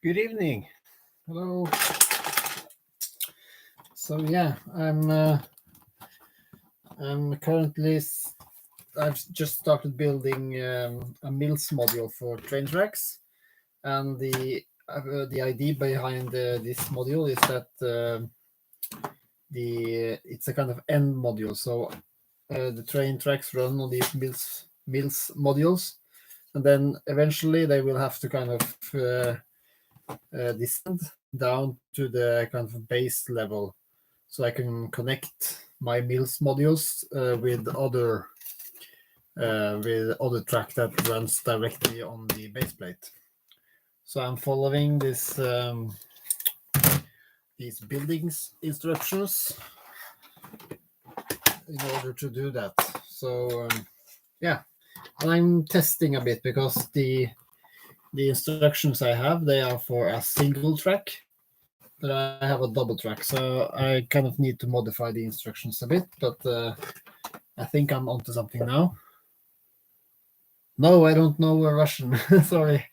Good evening. Hello. So yeah, I'm currently I've just started building a MILS module for train tracks, and the idea behind this module is that it's a kind of end module. So the train tracks run on these MILS modules, and then eventually they will have to kind of descend down to the kind of base level, so I can connect my MILS modules with other track that runs directly on the base plate. So I'm following these buildings instructions in order to do that. So yeah, and I'm testing a bit because the instructions I have, they are for a single track, but I have a double track, so I kind of need to modify the instructions a bit, but I think I'm onto something now. No, I don't know Russian. Sorry.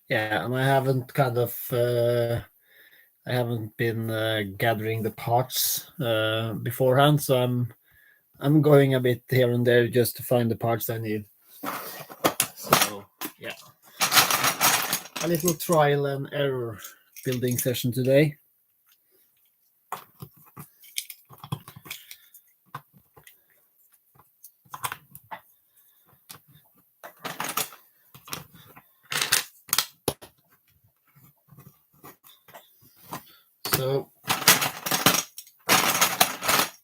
Yeah, and I haven't been gathering the parts beforehand, so I'm going a bit here and there just to find the parts I need. So yeah, a little trial and error building session today. So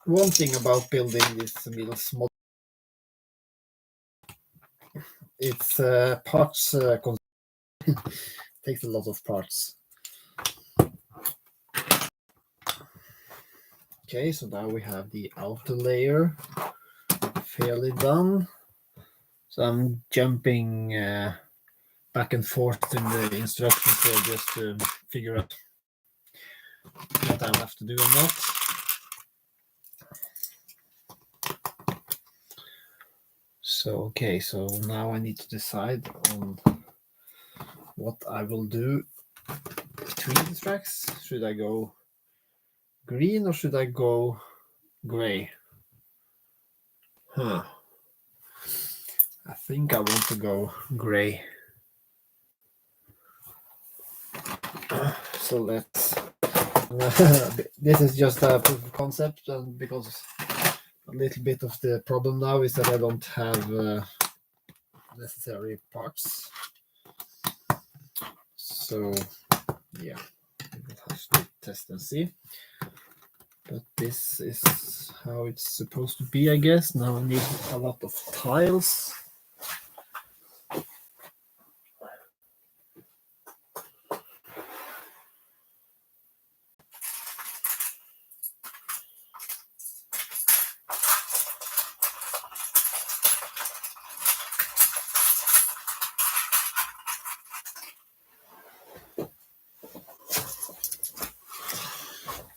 one thing about building this MILS model, it's parts takes a lot of parts. Okay, so now we have the outer layer fairly done. So I'm jumping back and forth in the instructions here just to figure out what I'll have to do or not. So okay, so now I need to decide on what I will do between the tracks. Should I go green or should I go gray? I think I want to go gray. So let's this is just a proof of concept, and because a little bit of the problem now is that I don't have necessary parts. So yeah, we'll have to test and see. But this is how it's supposed to be, I guess. Now I need a lot of tiles.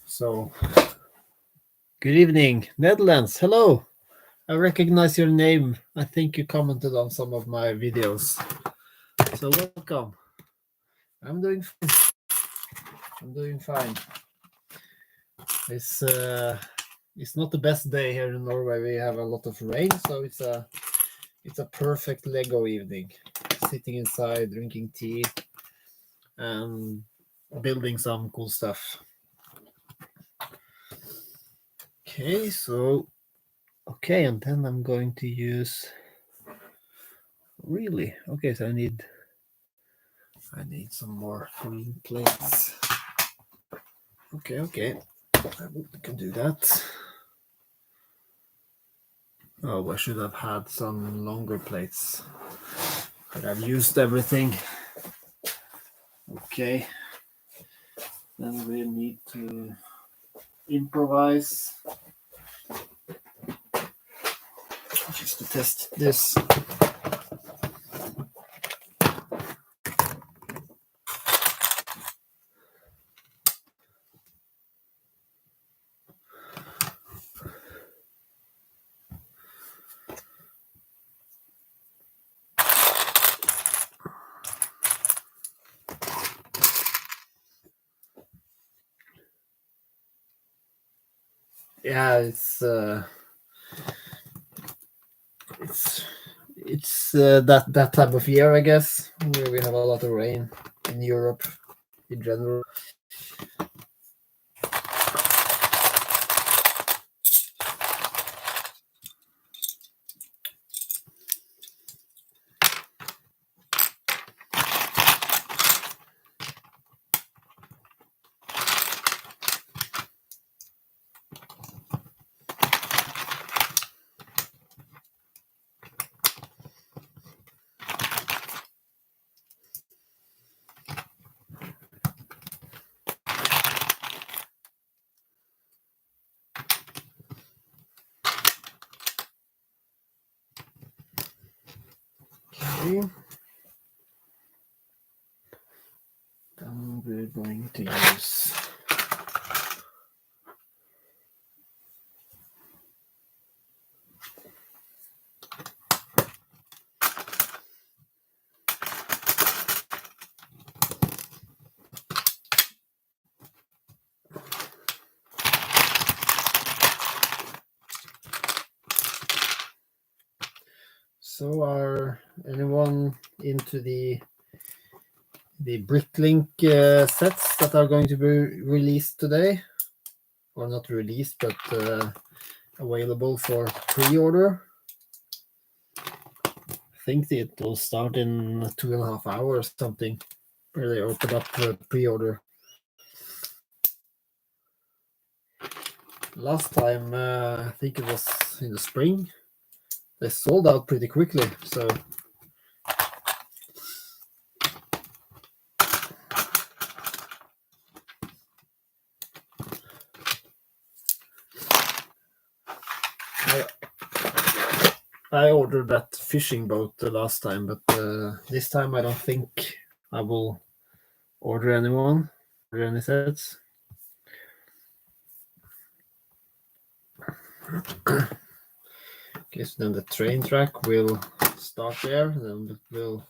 So, good evening, Netherlands. Hello. I recognize your name. I think you commented on some of my videos. So welcome. I'm doing fine. It's not the best day here in Norway. We have a lot of rain, so it's a perfect Lego evening. Sitting inside, drinking tea, and building some cool stuff. Okay, so and then I'm going to use so I need some more green plates. Okay, I can do that. Oh, I should have had some longer plates, but I've used everything. Okay, then we need to improvise just to test this. Yeah, it's that time of year, I guess, where we have a lot of rain in Europe in general. Okay. Then we're going to use So are anyone into the Bricklink sets that are going to be released today? Or not released, but available for pre-order? I think it will start in 2.5 hours, something, where they open up the pre-order. Last time, I think it was in the spring, they sold out pretty quickly. So I ordered that fishing boat the last time, but this time I don't think I will order any sets. Okay, so then the train track will start there, then it will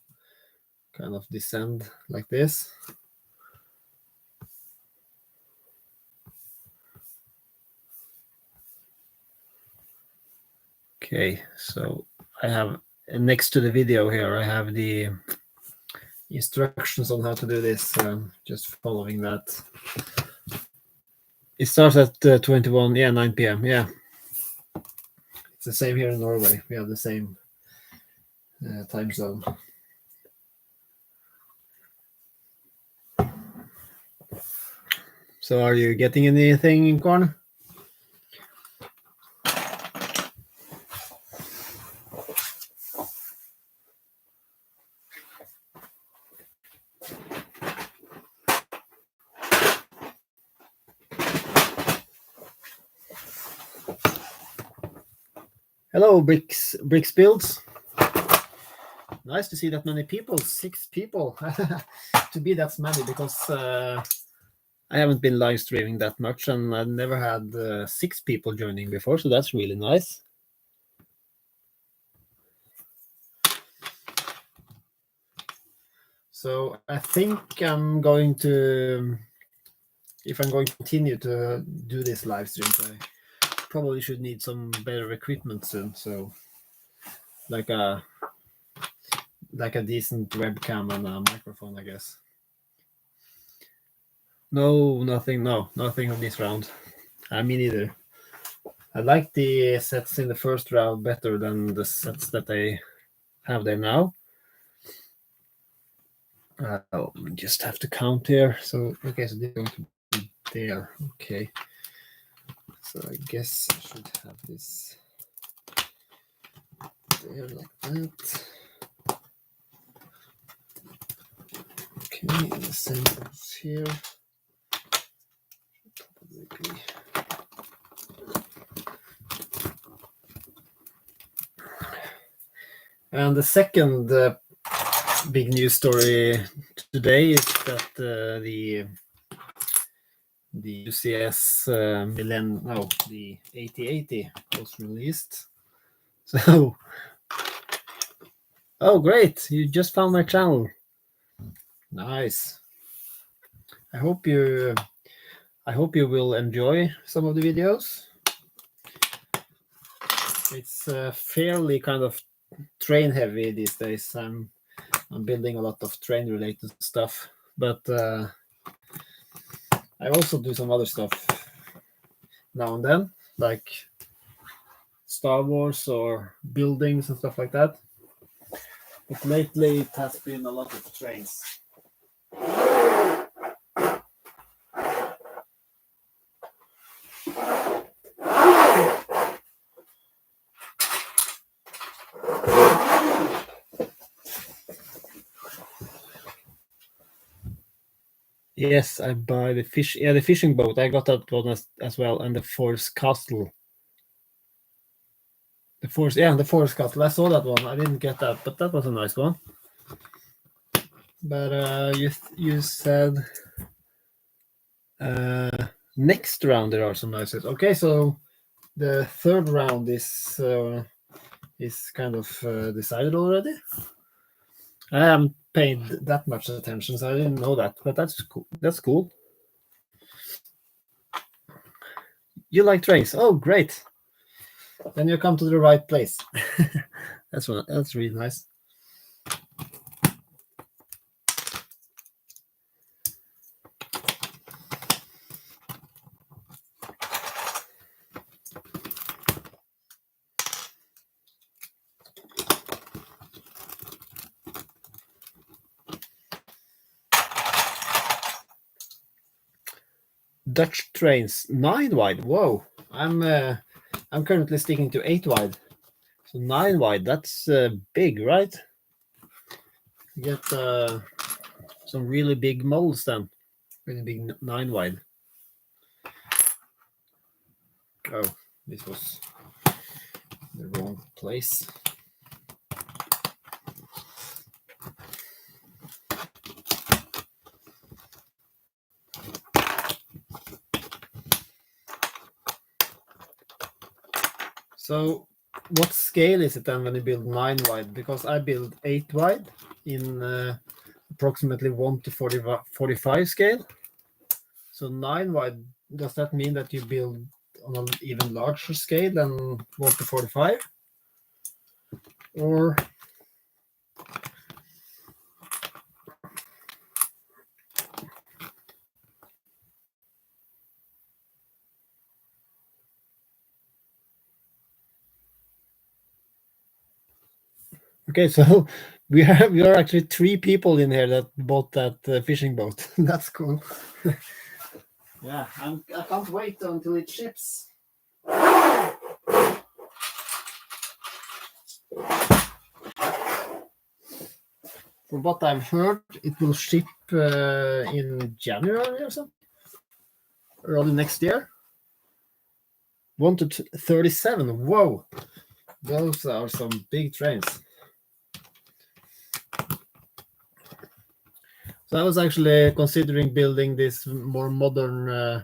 kind of descend like this. Okay, so I have next to the video here, I have the instructions on how to do this. Just following that. It starts at 9 p.m. Yeah, it's the same here in Norway. We have the same time zone. So are you getting anything in corn? Hello, Bricks Builds. Nice to see that many people, 6 people, to be that many, because I haven't been live streaming that much, and I've never had 6 people joining before, so that's really nice. So I think I'm going to, if I'm going to continue to do this live stream, I probably should need some better equipment soon. So like a decent webcam and a microphone, I guess. Nothing on this round. Me neither. I like the sets in the first round better than the sets that I have there now. We just have to count here. So okay, so they're going to be there. Okay. So I guess I should have this there like that. Okay, and the same goes here. Probably be. And the second big news story today is that the UCS the 8080 was released. So, oh great! You just found my channel. Nice. I hope you will enjoy some of the videos. It's fairly kind of train heavy these days. I'm building a lot of train related stuff, but I also do some other stuff now and then, like Star Wars or buildings and stuff like that. But lately it has been a lot of trains. Yes, I buy the fish. Yeah, the fishing boat. I got that one as well, and the forest castle. The forest castle. I saw that one. I didn't get that, but that was a nice one. But you said next round there are some nice ones. Okay, so the third round is kind of decided already. I haven't paid that much attention, so I didn't know that. But that's cool. That's cool. You like trains? Oh, great! Then you come to the right place. That's really nice. Dutch trains 9 wide. Whoa! I'm currently sticking to 8 wide. So 9 wide. That's big, right? You get some really big molds then. Really big 9 wide. Oh, this was the wrong place. So what scale is it then when you build 9 wide? Because I build 8 wide in approximately 1 to 45 scale. So 9 wide, does that mean that you build on an even larger scale than 1 to 45? Or okay, so we are actually 3 people in here that bought that fishing boat. That's cool. Yeah, I can't wait until it ships. From what I've heard, it will ship in January or something, early next year. 1 to 37. Whoa, those are some big trains. So I was actually considering building this more modern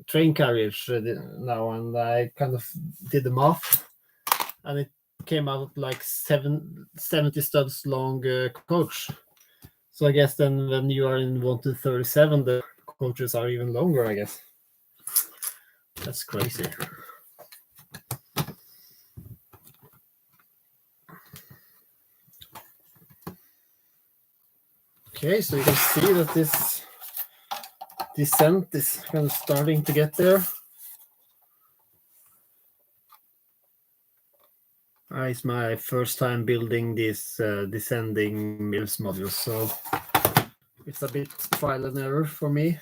train carriage now, and I kind of did the math, and it came out like 70 studs long coach. So I guess then when you are in 1 to 37, the coaches are even longer, I guess. That's crazy. Okay, so you can see that this descent is kind of starting to get there. It's my first time building these descending MILS modules, so it's a bit trial and error for me.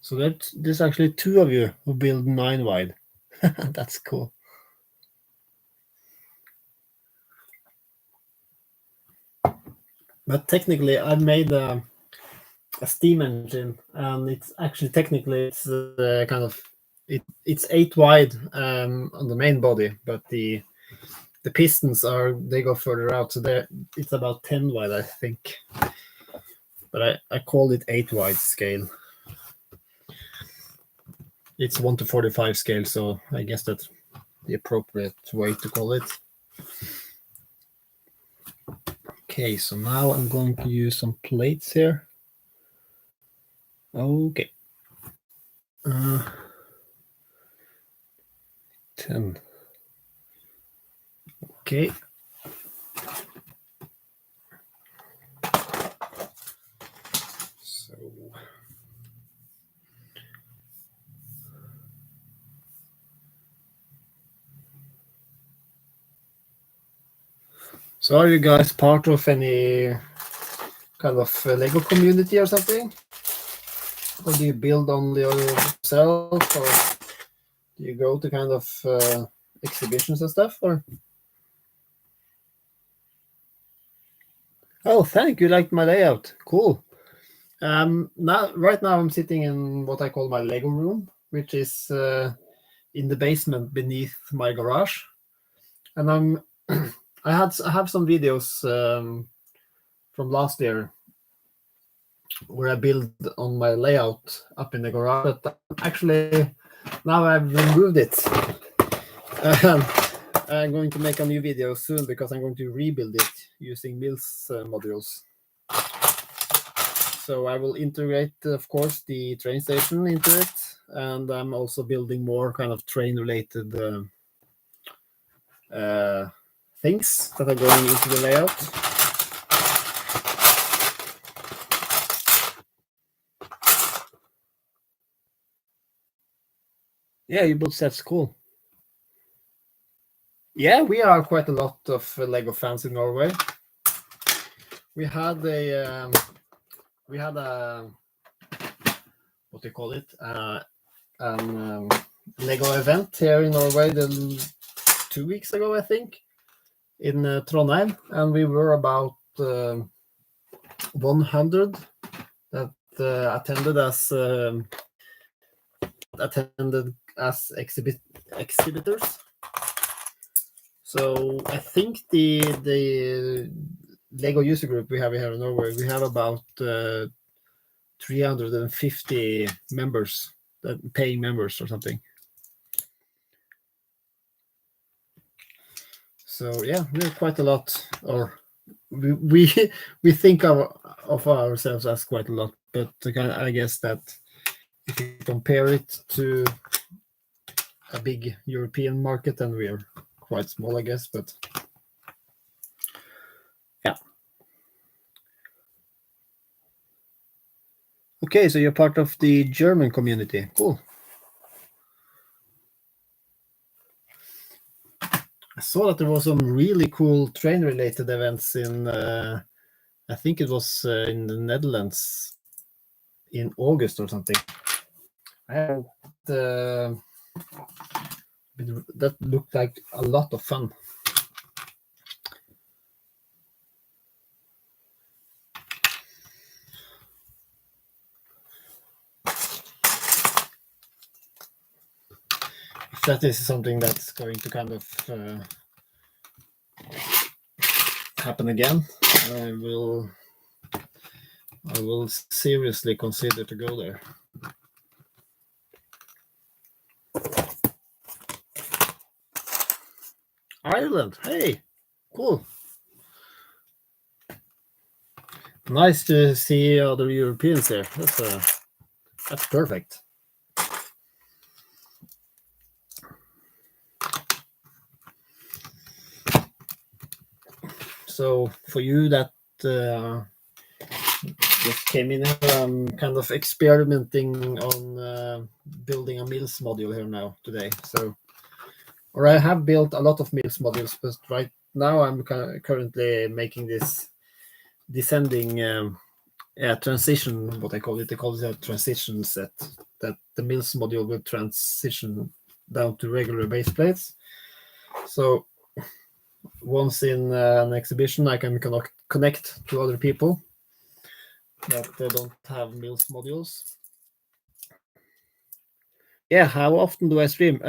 So there's actually 2 of you who build 9 wide. That's cool. But technically, I made a steam engine, and it's actually technically it's kind of it's 8 wide on the main body, but the pistons they go further out, so it's about 10 wide, I think. But I call it 8 wide scale. It's 1 to 45 scale, so I guess that's the appropriate way to call it. Okay, so now I'm going to use some plates here. Okay. 10. Okay. So are you guys part of any kind of Lego community or something? Or do you build only yourself, or do you go to kind of exhibitions and stuff? Or oh, thank you, liked my layout. Cool. Right now I'm sitting in what I call my Lego room, which is in the basement beneath my garage, and I have some videos from last year where I build on my layout up in the garage, but actually now I've removed it. I'm going to make a new video soon because I'm going to rebuild it using MILS modules. So I will integrate, of course, the train station into it, and I'm also building more kind of train-related things that are going into the layout. Yeah, you built sets, cool. Yeah, we are quite a lot of Lego fans in Norway. We had a what do you call it? Lego event here in Norway 2 weeks ago, I think, in Trondheim, and we were about 100 that attended as exhibitors. So I think the Lego user group we have here in Norway, we have about 350 members, paying members or something. So yeah, we're quite a lot, or we think of ourselves as quite a lot, but I guess that if you compare it to a big European market, then we're quite small, I guess, but yeah. Okay, so you're part of the German community. Cool. I saw that there was some really cool train-related events in, I think it was in the Netherlands in August or something. That looked like a lot of fun. If that is something that's going to kind of happen again, I will seriously consider to go there. Ireland, hey, cool. Nice to see other Europeans there. That's perfect. So for you that just came in here, I'm kind of experimenting on building a MILS module here now today. So, or I have built a lot of MILS modules, but right now I'm currently making this descending transition, what I call it. They call it a transition set, that the MILS module will transition down to regular base plates. So once in an exhibition, I can connect to other people that don't have MILS modules. Yeah, how often do I stream?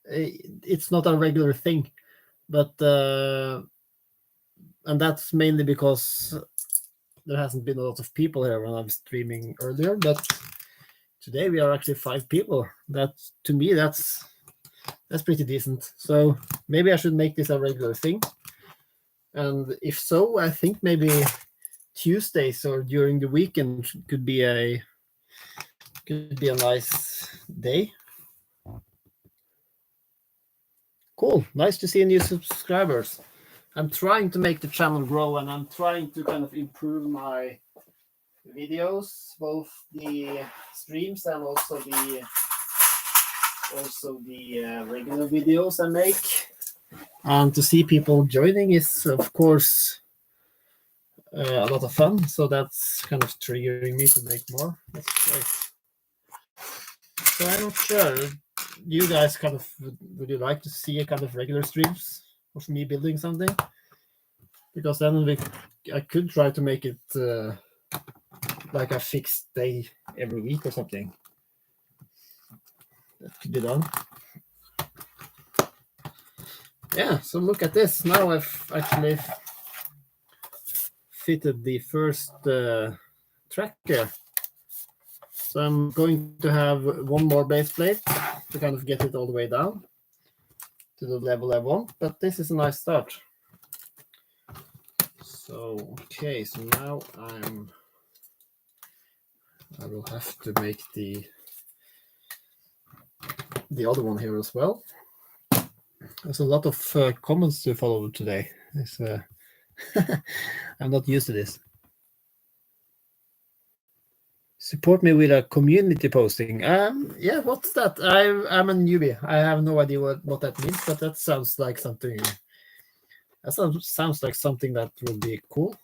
It's not a regular thing, but and that's mainly because there hasn't been a lot of people here when I'm streaming earlier. But today we are actually 5 people. That, to me, that's pretty decent. So maybe I should make this a regular thing. And if so, I think maybe Tuesdays or during the weekend could be a nice day. Cool. Nice to see new subscribers. I'm trying to make the channel grow, and I'm trying to kind of improve my videos, both the streams and also the regular videos I make. And to see people joining is, of course, a lot of fun. So that's kind of triggering me to make more. That's great. So I'm not sure. You guys kind of would you like to see a kind of regular streams of me building something? Because then I could try to make it like a fixed day every week or something. That could be done. Yeah, so look at this. Now I've actually fitted the first track here. So I'm going to have one more base plate to kind of get it all the way down to the level I want, but this is a nice start. So, okay, so now I will have to make the other one here as well. There's a lot of comments to follow today. I'm not used to this. Support me with a community posting. Yeah, what's that? I'm a newbie. I have no idea what that means, but that sounds like something. That sounds like something that would be cool.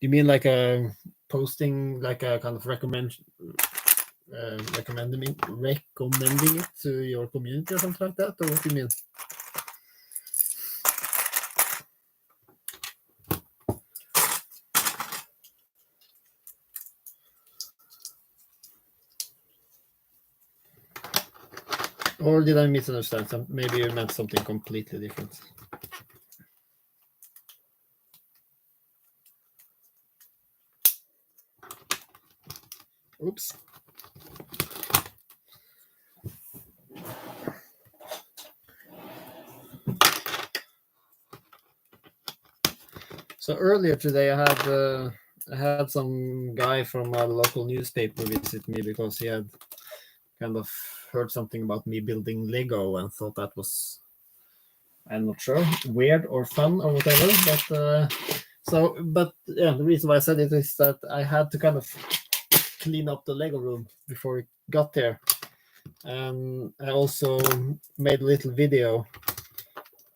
You mean like a posting, like a kind of recommending it to your community or something like that, or what do you mean? Or did I misunderstand? Maybe you meant something completely different. Oops. So earlier today, I had some guy from a local newspaper visit me because he had kind of heard something about me building Lego and thought that was, I'm not sure, weird or fun or whatever. But yeah, the reason why I said it is that I had to kind of clean up the Lego room before it got there. And I also made a little video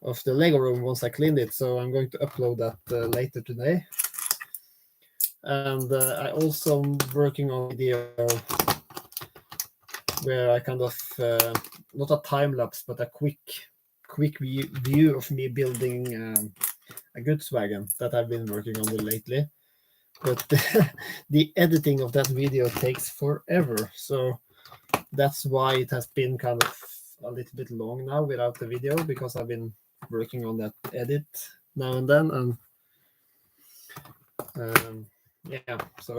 of the Lego room once I cleaned it, so I'm going to upload that later today. And I also am working on a video where I kind of not a time lapse, but a quick view of me building a Volkswagen that I've been working on lately. But the editing of that video takes forever, so that's why it has been kind of a little bit long now without the video, because I've been working on that edit now and then, and yeah, so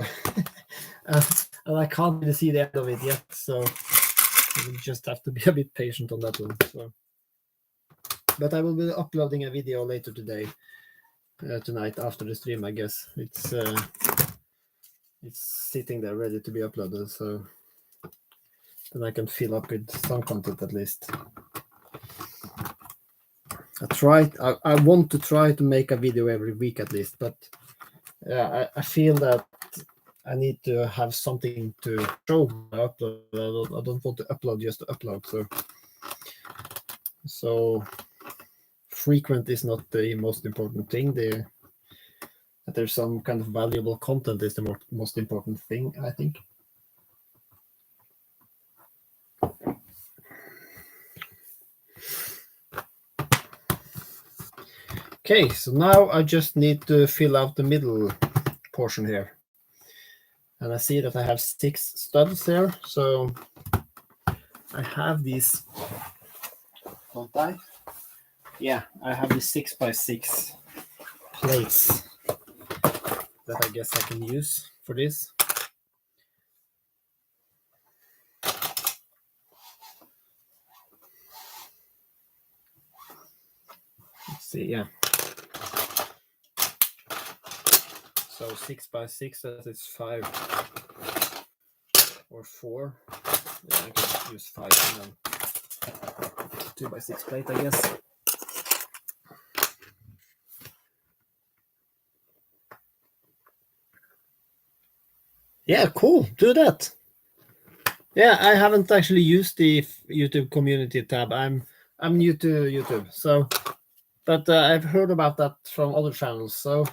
and I can't really see the end of it yet, so you just have to be a bit patient on that one. So, but I will be uploading a video later today, tonight after the stream. I guess it's sitting there ready to be uploaded, so then I can fill up with some content at least. I want to try to make a video every week at least, but I feel that I need to have something to show when I upload. I don't want to upload just to upload. So frequent is not the most important thing. That there's some kind of valuable content is the most important thing, I think. Okay, so now I just need to fill out the middle portion here. And I see that I have 6 studs here, so I have these, don't I? Yeah, I have these 6x6 plates that I guess I can use for this. Let's see, yeah. So 6 by 6, that is 5 or 4. Yeah, I can use 5 and then 2 by 6 plate, I guess. Yeah, cool. Do that. Yeah, I haven't actually used the YouTube community tab. I'm new to YouTube, so but I've heard about that from other channels. So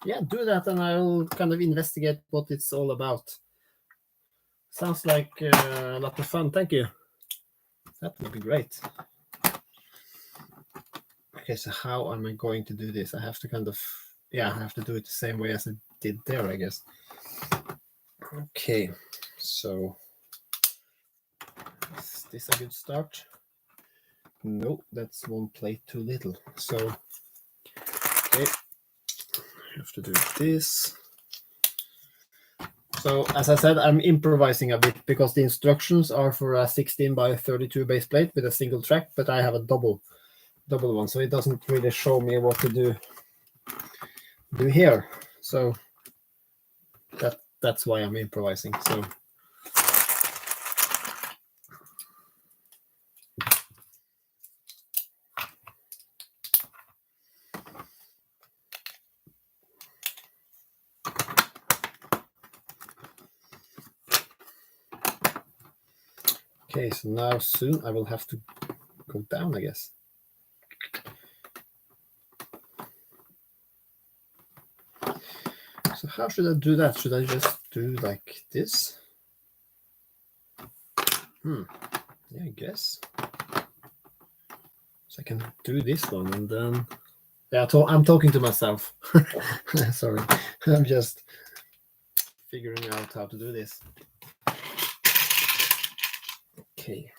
yeah, do that, and I'll kind of investigate what it's all about. Sounds like a lot of fun. Thank you. That would be great. Okay, so how am I going to do this? I have to kind of, yeah, I have to do it the same way as I did there, I guess. Okay, so is this a good start? No, that's one plate too little. So, okay, I have to do this. So, as I said, I'm improvising a bit because the instructions are for a 16 by 32 base plate with a single track, but I have a double one, so it doesn't really show me what to do here. So that's why I'm improvising. So okay, so now soon I will have to go down, I guess. So how should I do that? Should I just do like this? Yeah, I guess. So I can do this one and then... Yeah, I'm talking to myself. Sorry, I'm just figuring out how to do this. Okay.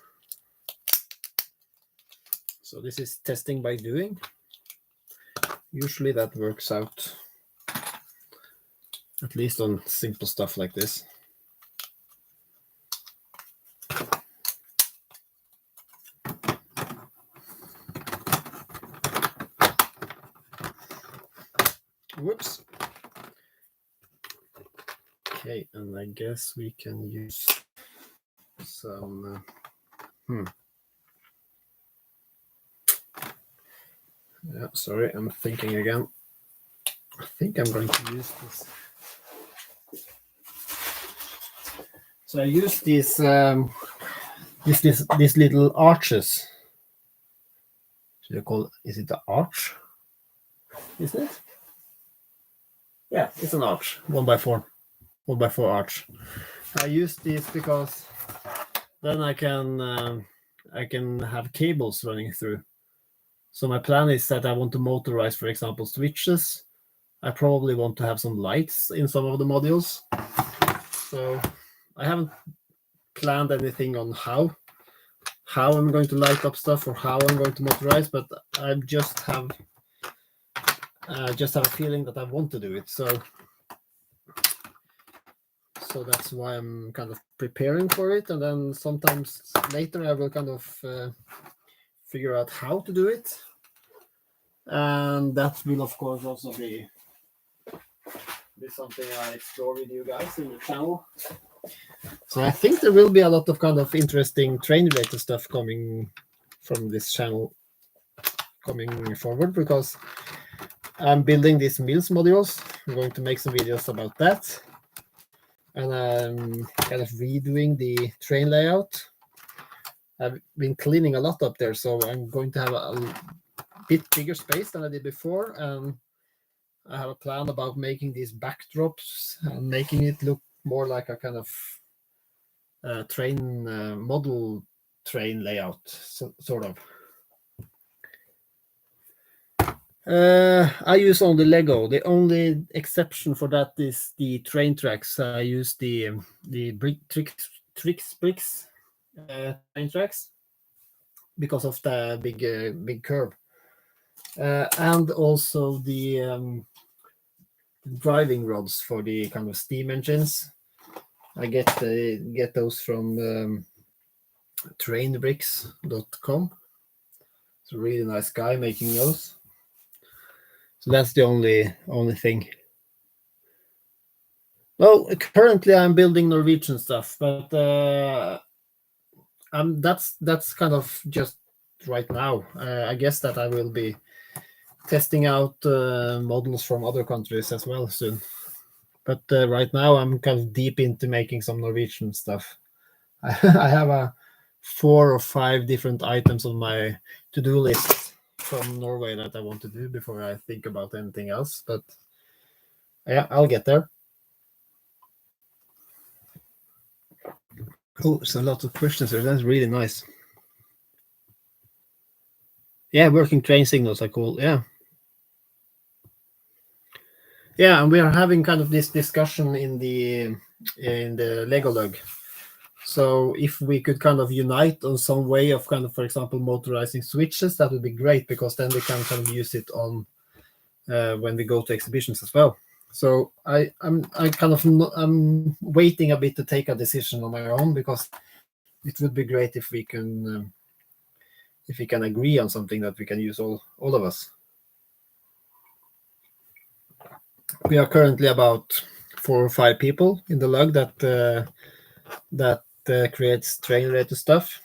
So this is testing by doing. Usually that works out, at least on simple stuff like this. Whoops. Okay, and I guess we can use some... Yeah, sorry, I'm thinking again. I think I'm going to use this. So I use these these little arches. Should I call, is it an arch? Isn't it? Yeah, it's an arch. 1x4 arch. I use these because then I can have cables running through. So my plan is that I want to motorize, for example, switches. I probably want to have some lights in some of the modules. So I haven't planned anything on how I'm going to light up stuff or how I'm going to motorize, but I just have a feeling that I want to do it. So that's why I'm kind of preparing for it, and then sometimes later I will kind of figure out how to do it, and that will of course also be something I explore with you guys in the channel. So I think there will be a lot of kind of interesting train related stuff coming from this channel coming forward, because I'm building these MILS modules. I'm going to make some videos about that, and I'm kind of redoing the train layout. I've been cleaning a lot up there, so I'm going to have a bit bigger space than I did before, and I have a plan about making these backdrops and making it look more like a kind of train model train layout, sort of. I use only Lego. The only exception for that is the train tracks. I use the Trix bricks train tracks because of the big curve, and also the driving rods for the kind of steam engines. I get those from trainbricks.com. It's a really nice guy making those. So that's the only thing. Well, currently I'm building Norwegian stuff, but that's kind of just right now. I guess that I will be testing out models from other countries as well soon. But right now I'm kind of deep into making some Norwegian stuff. I have 4 or 5 different items on my to-do list from Norway that I want to do before I think about anything else. But yeah, I'll get there. Oh, so a lot of questions there. That's really nice. Yeah, working train signals are cool. Yeah. Yeah, and we are having kind of this discussion in the Lego lug. So if we could kind of unite on some way of kind of, for example, motorizing switches, that would be great, because then we can kind of use it on when we go to exhibitions as well. So I'm waiting a bit to take a decision on my own, because it would be great if we can agree on something that we can use all of us. We are currently about 4 or 5 people in the lug that creates train related stuff,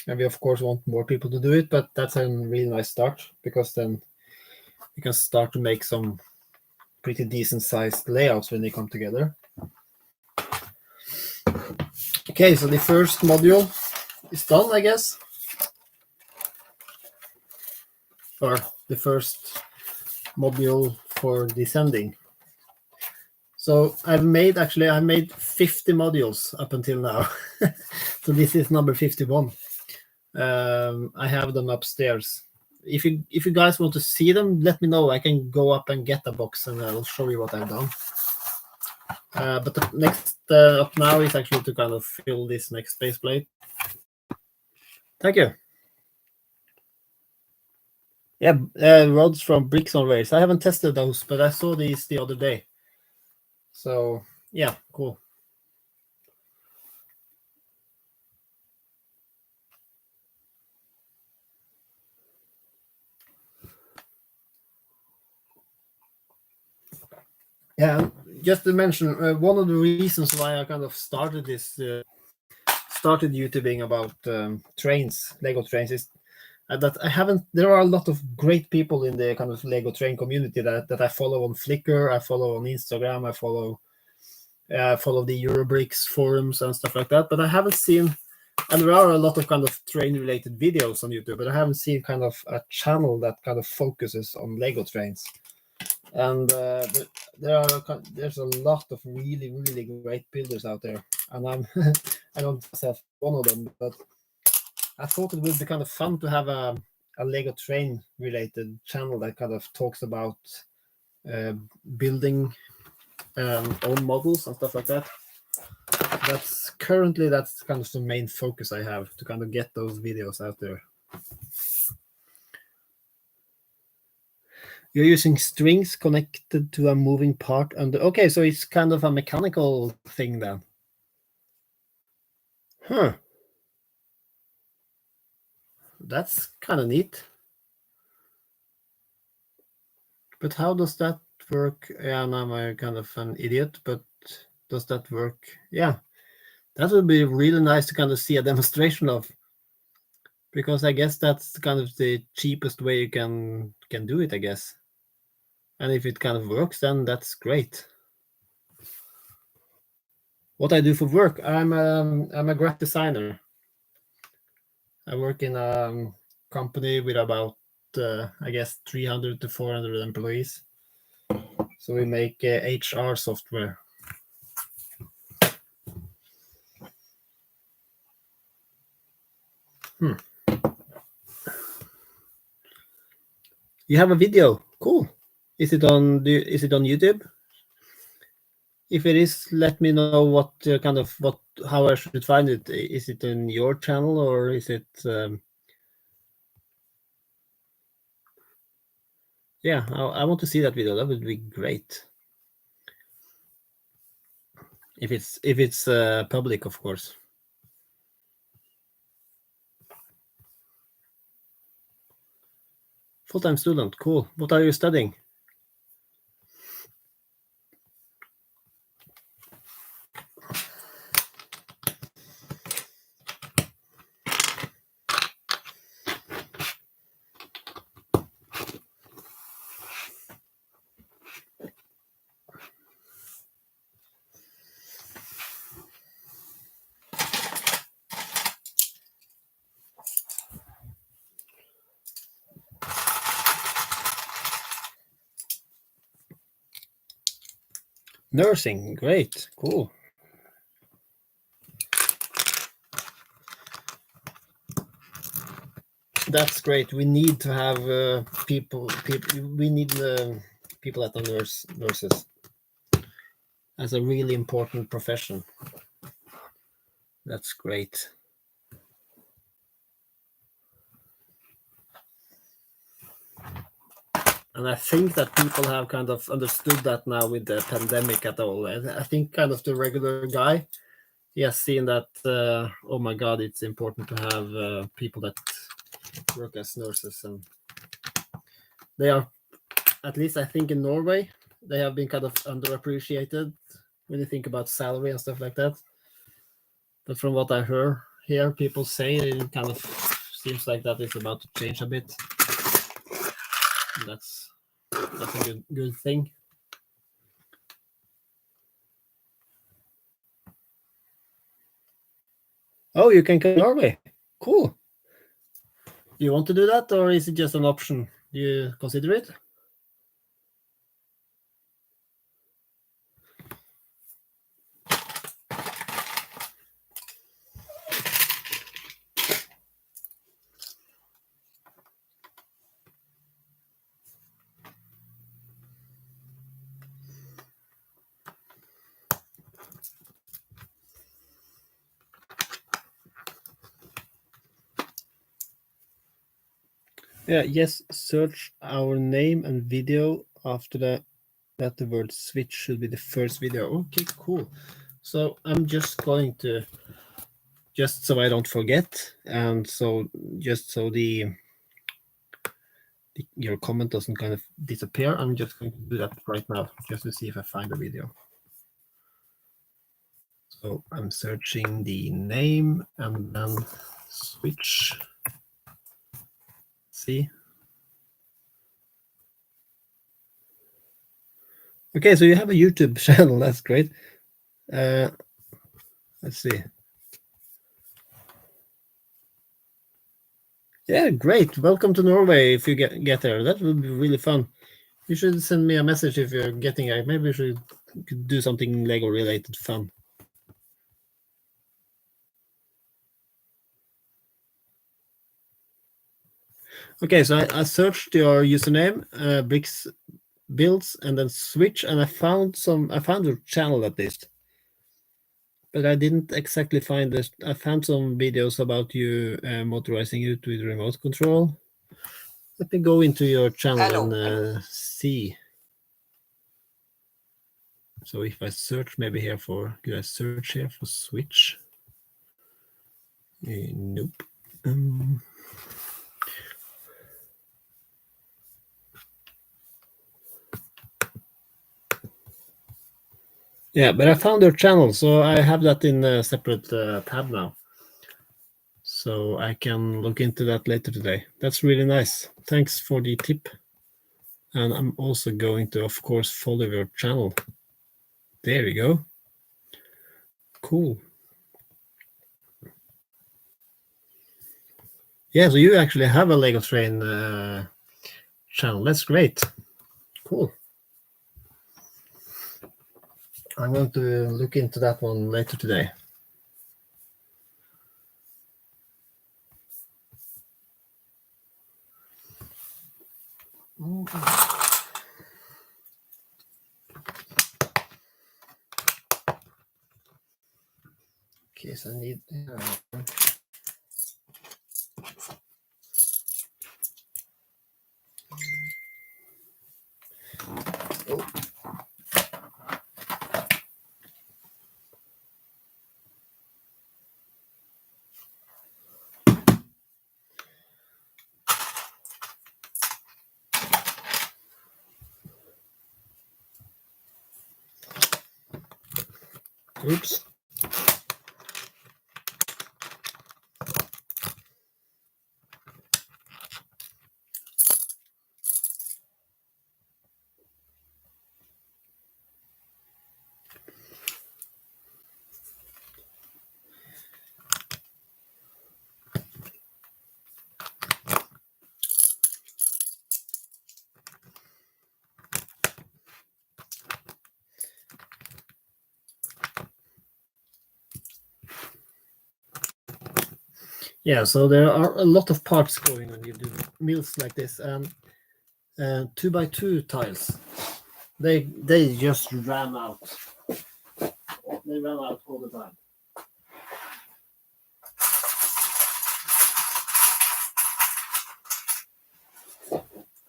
and we of course want more people to do it, but that's a really nice start, because then we can start to make some pretty decent sized layouts when they come together. Okay, so the first module is done, I guess, or the first module for descending. So I've made 50 modules up until now. So this is number 51. I have them upstairs. If you guys want to see them, let me know. I can go up and get a box and I'll show you what I've done. But the next up now is actually to kind of fill this next space plate. Thank you. Yeah, rods from Bricks on Rails. I haven't tested those, but I saw these the other day. So yeah, cool. Yeah, just to mention, one of the reasons why I kind of started YouTubing about trains, Lego trains, is that there are a lot of great people in the kind of Lego train community that I follow on Flickr, I follow on Instagram, I follow the Eurobricks forums and stuff like that, but I haven't seen, and there are a lot of kind of train related videos on YouTube, but I haven't seen kind of a channel that kind of focuses on Lego trains. And there's a lot of really, really great builders out there, and I don't myself one of them, but I thought it would be kind of fun to have a Lego train related channel that kind of talks about building own models and stuff like that. That's kind of the main focus I have, to kind of get those videos out there. You're using strings connected to a moving part under. Okay, so it's kind of a mechanical thing then. Huh. That's kind of neat. But how does that work? Yeah, now I'm kind of an idiot, but does that work? Yeah, that would be really nice to kind of see a demonstration of, because I guess that's kind of the cheapest way you can do it, I guess. And if it kind of works, then that's great. What I do for work, I'm a graphic designer. I work in a company with about I guess 300 to 400 employees. So we make HR software. You have a video, cool. Is it on YouTube? If it is, let me know what how I should find it. Is it in your channel, or is it? Yeah, I want to see that video. That would be great. If it's public, of course. Full-time student, cool. What are you studying? Nursing, great, cool. That's great. We need to have people. We need people that are nurses. That's a really important profession. That's great. And I think that people have kind of understood that now with the pandemic at all. I think kind of the regular guy, he has seen that, oh my God, it's important to have people that work as nurses. And they are, at least I think in Norway, they have been kind of underappreciated when you think about salary and stuff like that. But from what I hear people say, it kind of seems like that is about to change a bit. And that's a good thing. Oh, you can come to Norway. Cool. Do you want to do that, or is it just an option? Do you consider it? Yeah, yes, search our name and video after that the word switch should be the first video. Okay, cool. So I'm just going to, just so I don't forget, and so just so your comment doesn't kind of disappear, I'm just going to do that right now, just to see if I find the video. So I'm searching the name and then switch. See? Okay, so you have a YouTube channel. That's great. Let's see. Yeah, great. Welcome to Norway if you get there. That would be really fun. You should send me a message if you're getting there. Maybe we should do something Lego related fun. Okay, so I searched your username, bricks builds, and then switch, and I found your channel at least. But I didn't exactly find this. I found some videos about you motorizing it with remote control. Let me go into your channel and see. So if I search maybe here for, could I search here for switch? Nope. Yeah, but I found your channel, so I have that in a separate tab now. So I can look into that later today. That's really nice. Thanks for the tip. And I'm also going to, of course, follow your channel. There we go. Cool. Yeah, so you actually have a Lego Train channel. That's great. Cool. I'm going to look into that one later today. Okay, so I need... Oh. Oops. Yeah, so there are a lot of parts going when you do mills like this, and 2x2 tiles, they just ran out. They ran out all the time.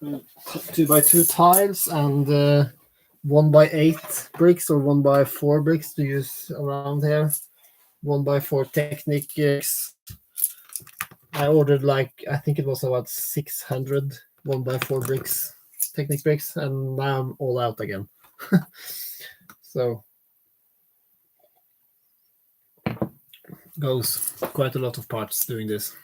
2x2 tiles and 1x8 bricks or 1x4 bricks to use around here. 1x4 Technic bricks. I ordered I think it was about 600 1x4 bricks, Technic bricks, and now I'm all out again. So goes quite a lot of parts doing this.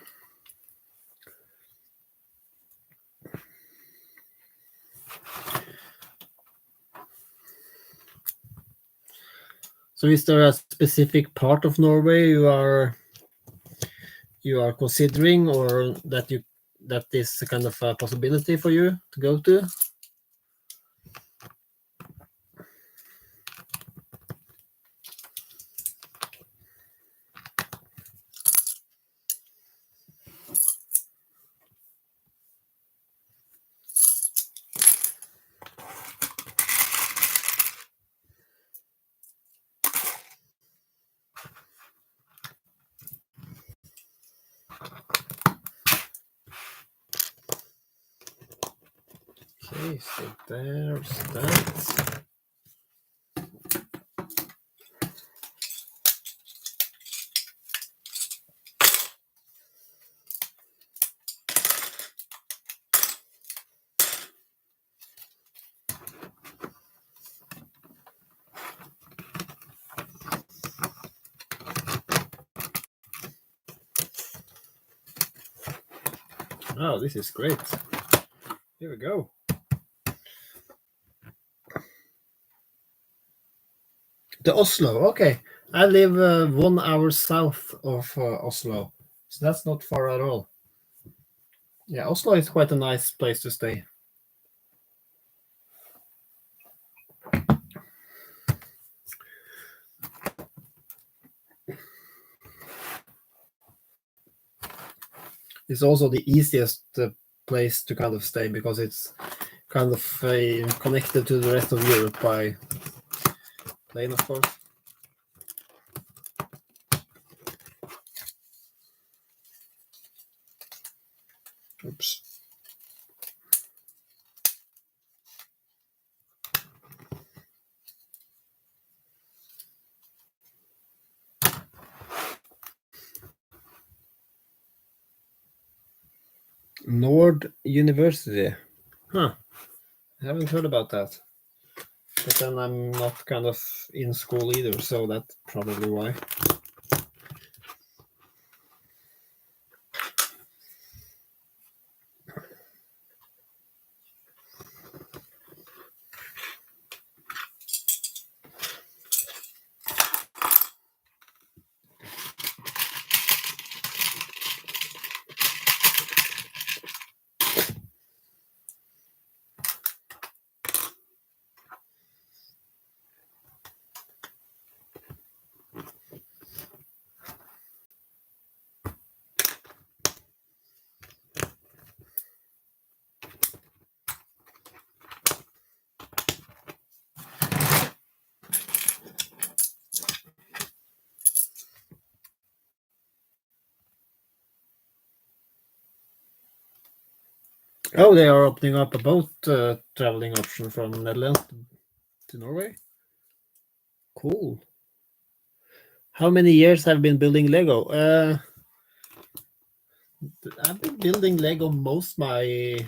So is there a specific part of Norway you are considering, or that is a kind of a possibility for you to go to? Okay, so there's that. Oh, this is great. Here we go. The Oslo, okay. I live 1 hour south of Oslo, so that's not far at all. Yeah, Oslo is quite a nice place to stay. It's also the easiest place to kind of stay because it's kind of connected to the rest of Europe by plane, of course. Oops. Nord University. Huh. I haven't heard about that. But then I'm not kind of in school either, so that's probably why. Oh, they are opening up a boat traveling option from Netherlands to Norway. Cool. How many years have you been building Lego? I've been building Lego most my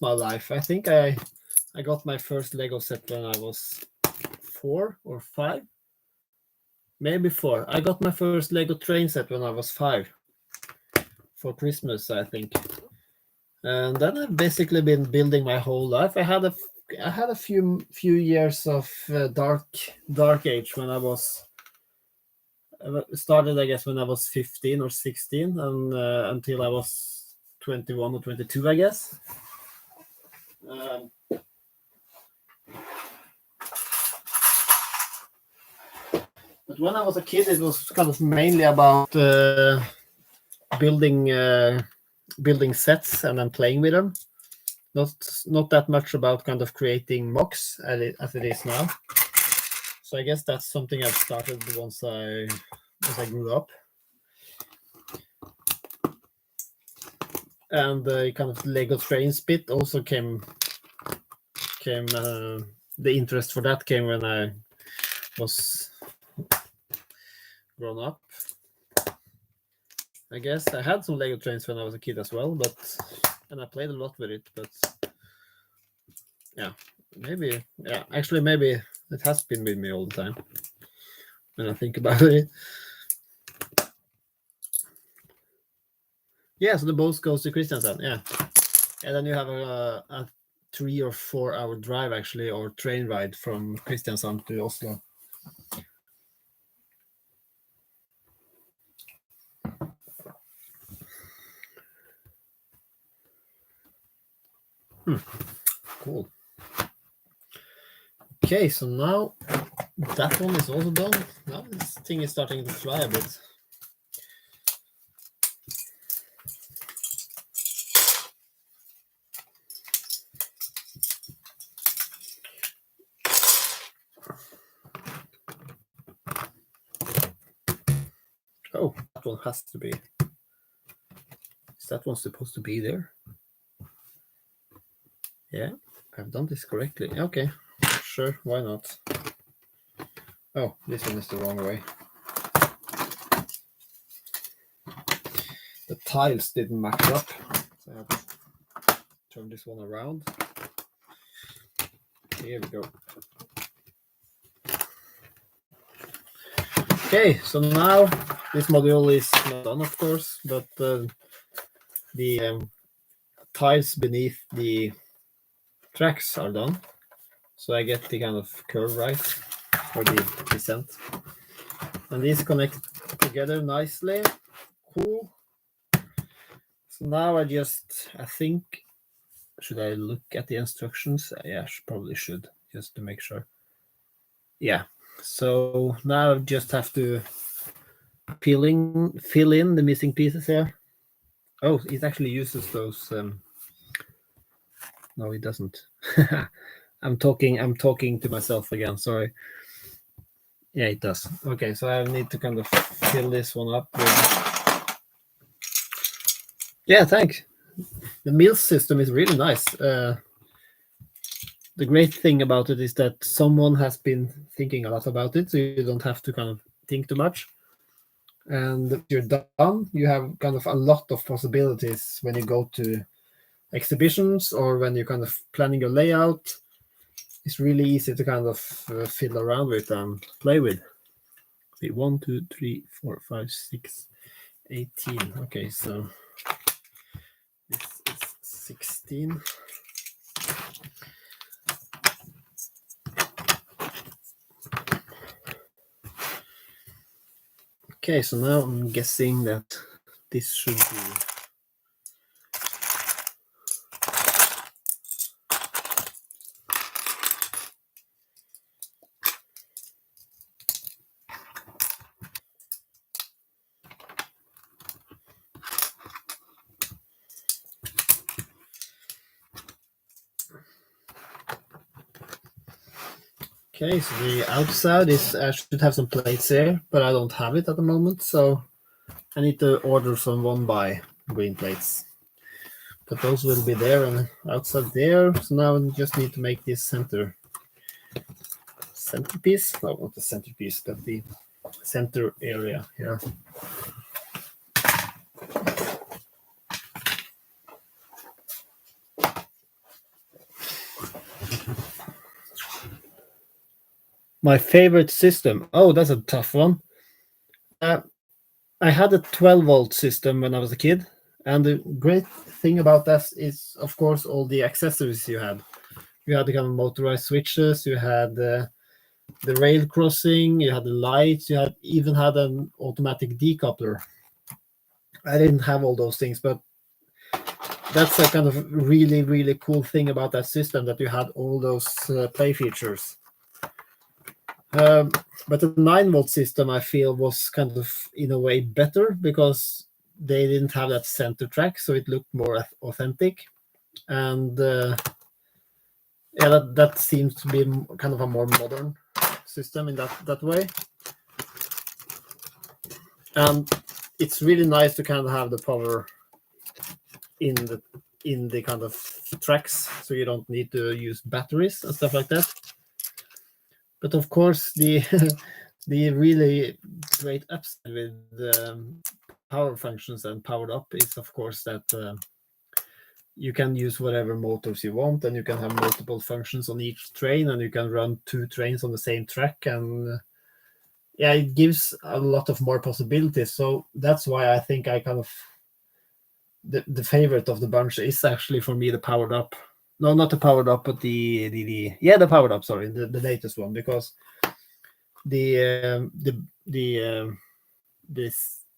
life. I think I got my first Lego set when I was 4 or 5, maybe 4. I got my first Lego train set when I was 5 for Christmas, I think. And then I've basically been building my whole life. I had a few years of dark age when I started, I guess, when I was 15 or 16, and until I was 21 or 22, I guess. But when I was a kid, it was kind of mainly about building building sets and then playing with them. Not that much about kind of creating mocks as it is now. So I guess that's something I've started once I grew up. And the kind of Lego trains bit also came the interest for that came when I was grown up. I guess I had some Lego trains when I was a kid as well, and I played a lot with it, but yeah, maybe it has been with me all the time when I think about it. Yeah, so the boat goes to Kristiansand, yeah. And then you have a 3 or 4 hour drive actually, or train ride from Kristiansand to Oslo. Cool. Okay, so now that one is also done. Now this thing is starting to fly a bit. Oh, that one has to be. Is that one supposed to be there? Yeah, I've done this correctly. Okay, sure, why not? Oh, this one is the wrong way. The tiles didn't match up, so I have to turn this one around. Here we go. Okay, so now this module is not done, of course, but the tiles beneath the tracks are done. So I get the kind of curve right for the descent. And these connect together nicely. Cool. So now I think, should I look at the instructions? Yeah, probably should, just to make sure. Yeah. So now I just have to fill in the missing pieces here. Oh, it actually uses those. No, it doesn't. I'm talking to myself again. Sorry. Yeah, it does. Okay, so I need to kind of fill this one up with... Yeah, thanks. The MILS system is really nice. The great thing about it is that someone has been thinking a lot about it, so you don't have to kind of think too much. And if you're done, you have kind of a lot of possibilities when you go to exhibitions or when you're kind of planning your layout. It's really easy to kind of fiddle around with and play with. Okay, 1, 2, 3, 4, 5, 6, 18. Okay, so this is 16. Okay, so now I'm guessing that this should be... Okay, so the outside is, I should have some plates here, but I don't have it at the moment, so I need to order some 1x green plates. But those will be there and outside there. So now I just need to make this centerpiece. No, not the centerpiece, but the center area here. My favorite system. Oh, that's a tough one. I had a 12-volt system when I was a kid. And the great thing about that is, of course, all the accessories you had. You had the kind of motorized switches, you had the rail crossing, you had the lights, you even had an automatic decoupler. I didn't have all those things, but that's a kind of really, really cool thing about that system, that you had all those play features. But the 9-volt system, I feel, was kind of, in a way, better, because they didn't have that center track, so it looked more authentic. And yeah, that seems to be kind of a more modern system in that way. And it's really nice to kind of have the power in the kind of tracks, so you don't need to use batteries and stuff like that. But of course, the the really great upside with power functions and powered up is, of course, that you can use whatever motors you want, and you can have multiple functions on each train, and you can run 2 trains on the same track, and yeah, it gives a lot of more possibilities. So that's why I think I kind of the favorite of the bunch is actually for me the powered up. No, not the powered up, but the powered up. Sorry, the latest one, because this,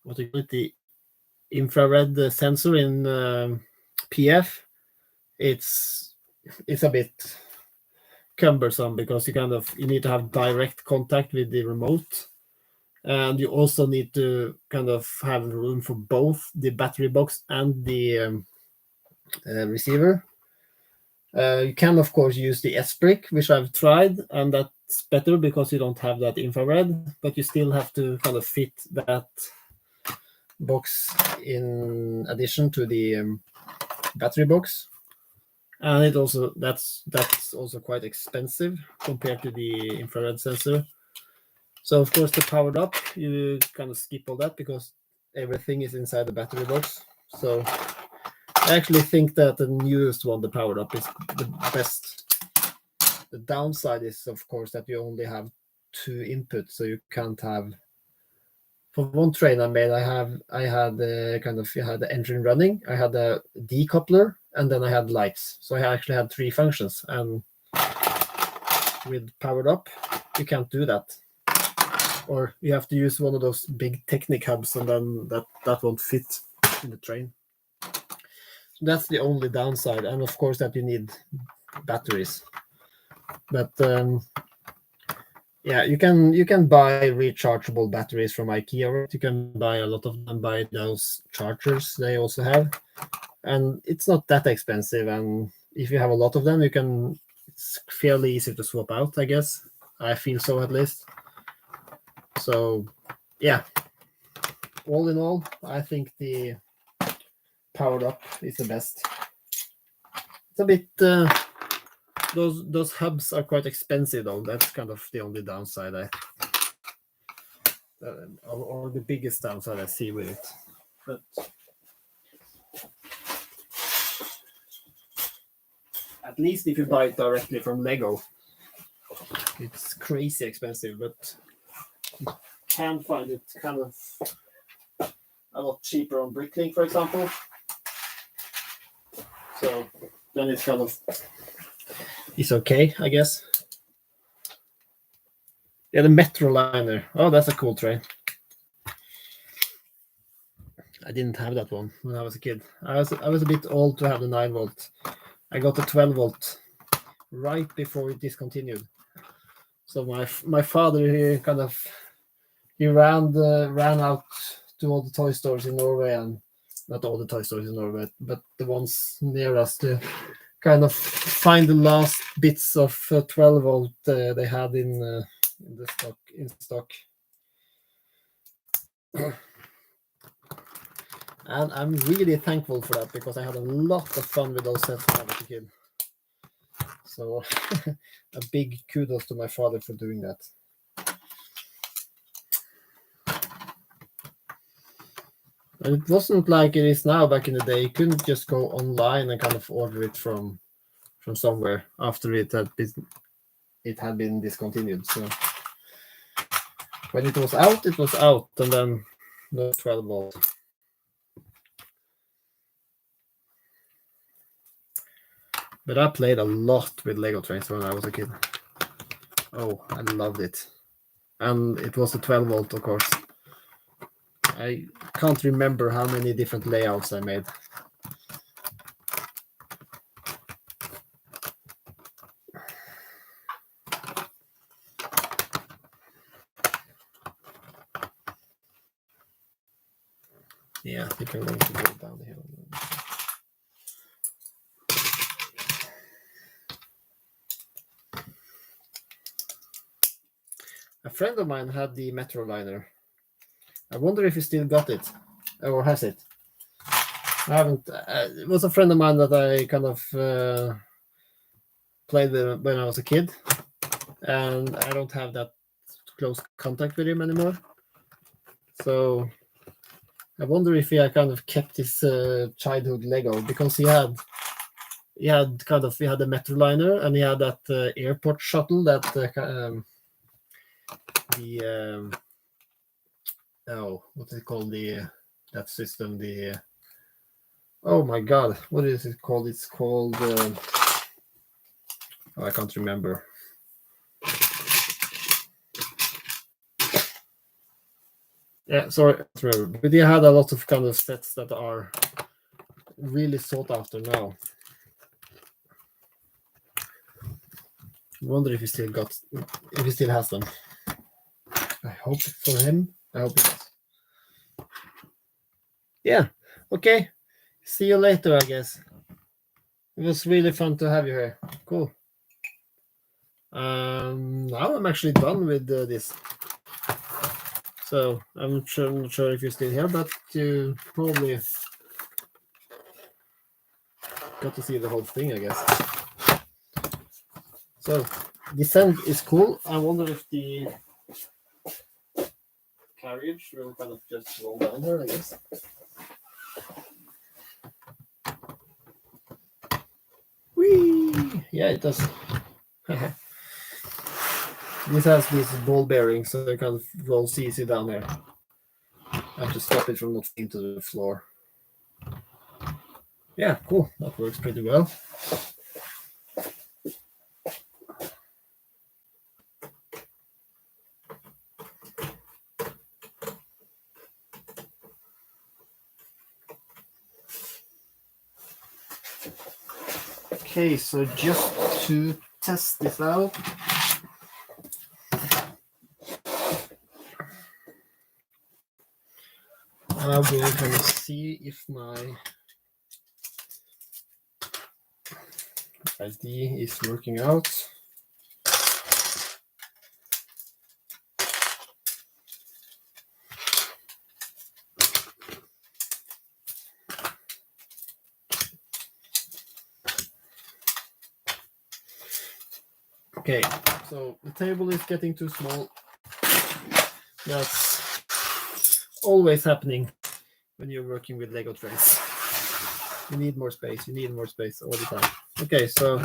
what do you call it, the infrared sensor in PF, it's a bit cumbersome because you need to have direct contact with the remote, and you also need to kind of have room for both the battery box and the receiver. You can, of course, use the S-brick, which I've tried, and that's better because you don't have that infrared, but you still have to kind of fit that box in addition to the battery box. And that's also quite expensive compared to the infrared sensor. So of course, the powered up, you kind of skip all that because everything is inside the battery box. So I actually think that the newest one, the powered up, is the best. The downside is, of course, that you only have 2 inputs, so you can't have. For one train I made, I had the engine running, I had a decoupler, and then I had lights. So I actually had 3 functions, and with powered up, you can't do that. Or you have to use one of those big Technic hubs, and then that won't fit in the train. So that's the only downside, and of course that you need batteries. But yeah, you can buy rechargeable batteries from IKEA. Right? You can buy a lot of them by those chargers they also have, and it's not that expensive. And if you have a lot of them, it's fairly easy to swap out, I guess. I feel so, at least. So yeah, all in all, I think the powered up is the best. It's a bit those hubs are quite expensive, though. That's kind of the only downside or the biggest downside I see with it. But at least if you buy it directly from Lego, it's crazy expensive, but you can find it kind of a lot cheaper on Bricklink, for example. So then it's kind of okay, I guess. Yeah, the Metroliner. Oh, that's a cool train. I didn't have that one when I was a kid. I was a bit old to have the 9-volt. I got the 12-volt right before it discontinued. So my father, he ran out to all the toy stores in Norway, and not all the toy stores in Norway, but the ones near us, to kind of find the last bits of 12-volt they had in stock. And I'm really thankful for that, because I had a lot of fun with those sets when I was a kid. So a big kudos to my father for doing that. And it wasn't like it is now back in the day. You couldn't just go online and kind of order it from somewhere after it had been discontinued. So when it was out, and then no 12-volt. But I played a lot with Lego trains when I was a kid. Oh, I loved it. And it was a 12-volt, of course. I can't remember how many different layouts I made. Yeah, I think I'm going to go down the hill. A friend of mine had the Metro liner. I wonder if he still got it or has it. I haven't. It was a friend of mine that I kind of played with when I was a kid, and I don't have that close contact with him anymore. So I wonder if he had kind of kept his childhood Lego, because he had the Metro liner, and he had that airport shuttle that what's it called, that system, oh my god, what is it called? It's called I can't remember. Yeah, sorry, but he had a lot of kind of sets that are really sought after now. I wonder if he still has them. I hope for him. I hope he does. Yeah. Okay. See you later, I guess. It was really fun to have you here. Cool. Now I'm actually done with this. So I'm not sure if you're still here, but you probably got to see the whole thing, I guess. So descent is cool. I wonder if the carriage will kind of just roll down here, I guess. Whee! Yeah, it does. This has these ball bearings, so it kind of rolls easy down there. I have to stop it from not falling to the floor. Yeah, cool. That works pretty well. Okay, so just to test this out, I will kind of see if my ID is working out. Okay, so the table is getting too small. That's always happening when you're working with Lego trays. You need more space. You need more space all the time. Okay, so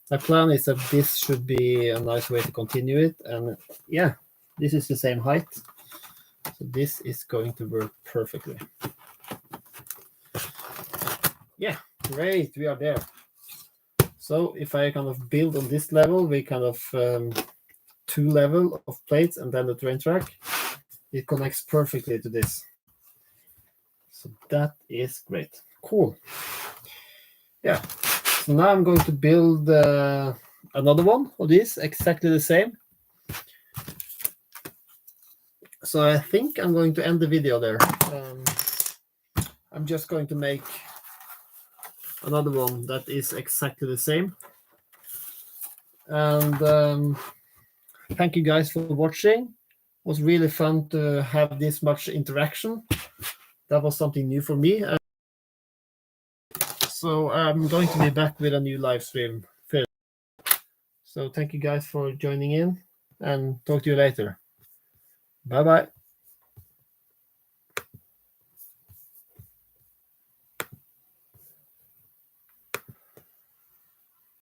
my plan is that this should be a nice way to continue it. And yeah, this is the same height. So this is going to work perfectly. Yeah, great. We are there. So if I kind of build on this level, we kind of 2 level of plates and then the train track, it connects perfectly to this. So that is great. Cool. Yeah. So now I'm going to build another one of these, exactly the same. So I think I'm going to end the video there. I'm just going to make another one that is exactly the same. And thank you guys for watching. It was really fun to have this much interaction. That was something new for me. So I'm going to be back with a new live stream. So thank you guys for joining in, and talk to you later. Bye-bye.